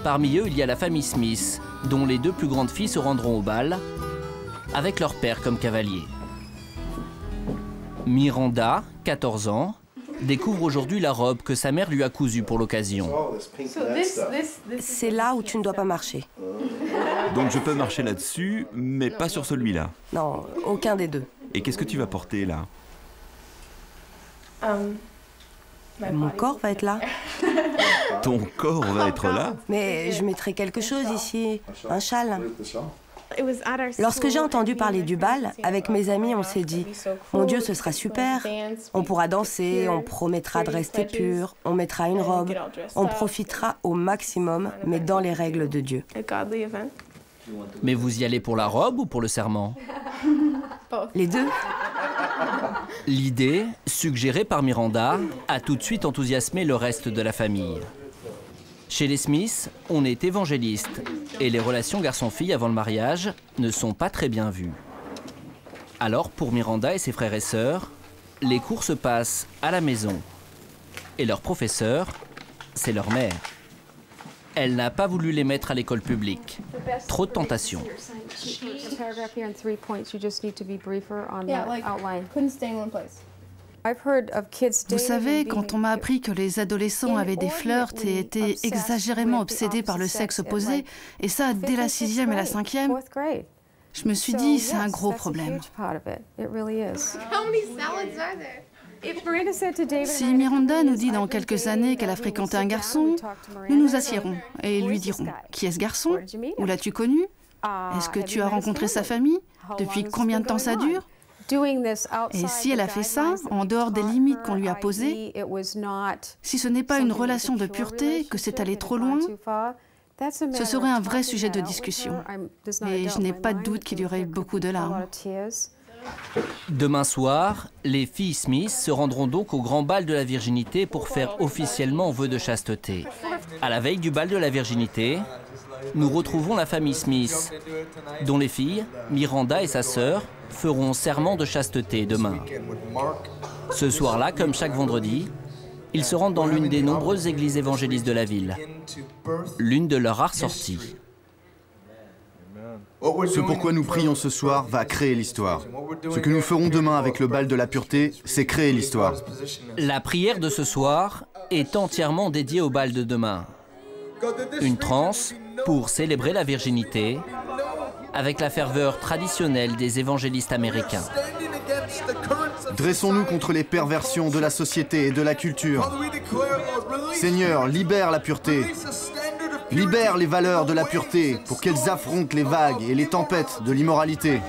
Parmi eux, il y a la famille Smith, dont les deux plus grandes filles se rendront au bal, avec leur père comme cavalier. Miranda, 14 ans, découvre aujourd'hui la robe que sa mère lui a cousue pour l'occasion. C'est là où tu ne dois pas marcher. Donc je peux marcher là-dessus, mais pas sur celui-là. Non, aucun des deux. Et qu'est-ce que tu vas porter là? Mon corps va être là. Ton corps va être là? Mais je mettrai quelque chose ici, un châle. Lorsque j'ai entendu parler du bal, avec mes amis, on s'est dit « Mon Dieu, ce sera super, on pourra danser, on promettra de rester pur, on mettra une robe, on profitera au maximum, mais dans les règles de Dieu. » Mais vous y allez pour la robe ou pour le serment? Les deux. L'idée, suggérée par Miranda, a tout de suite enthousiasmé le reste de la famille. Chez les Smith, on est évangéliste et les relations garçon-fille avant le mariage ne sont pas très bien vues. Alors, pour Miranda et ses frères et sœurs, les cours se passent à la maison. Et leur professeur, c'est leur mère. Elle n'a pas voulu les mettre à l'école publique. Trop de tentations. Vous savez, quand on m'a appris que les adolescents avaient des flirts et étaient exagérément obsédés par le sexe opposé, et ça dès la 6e et la 5e, je me suis dit, c'est un gros problème. Si Miranda nous dit dans quelques années qu'elle a fréquenté un garçon, nous nous assiérons et lui dirons « Qui est ce garçon? Où l'as-tu connu? Est-ce que tu as rencontré sa famille? Depuis combien de temps ça dure ?» Et si elle a fait ça, en dehors des limites qu'on lui a posées, si ce n'est pas une relation de pureté, que c'est allé trop loin, ce serait un vrai sujet de discussion. Et je n'ai pas de doute qu'il y aurait beaucoup de larmes. Demain soir, les filles Smith se rendront donc au grand bal de la virginité pour faire officiellement vœu de chasteté. À la veille du bal de la virginité, nous retrouvons la famille Smith, dont les filles, Miranda et sa sœur, feront serment de chasteté demain. Ce soir-là, comme chaque vendredi, ils se rendent dans l'une des nombreuses églises évangélistes de la ville, l'une de leurs rares sorties. Ce pourquoi nous prions ce soir va créer l'histoire. Ce que nous ferons demain avec le bal de la pureté, c'est créer l'histoire. La prière de ce soir est entièrement dédiée au bal de demain. Une transe pour célébrer la virginité avec la ferveur traditionnelle des évangélistes américains. Dressons-nous contre les perversions de la société et de la culture. Seigneur, libère la pureté. Libère les valeurs de la pureté pour qu'elles affrontent les vagues et les tempêtes de l'immoralité.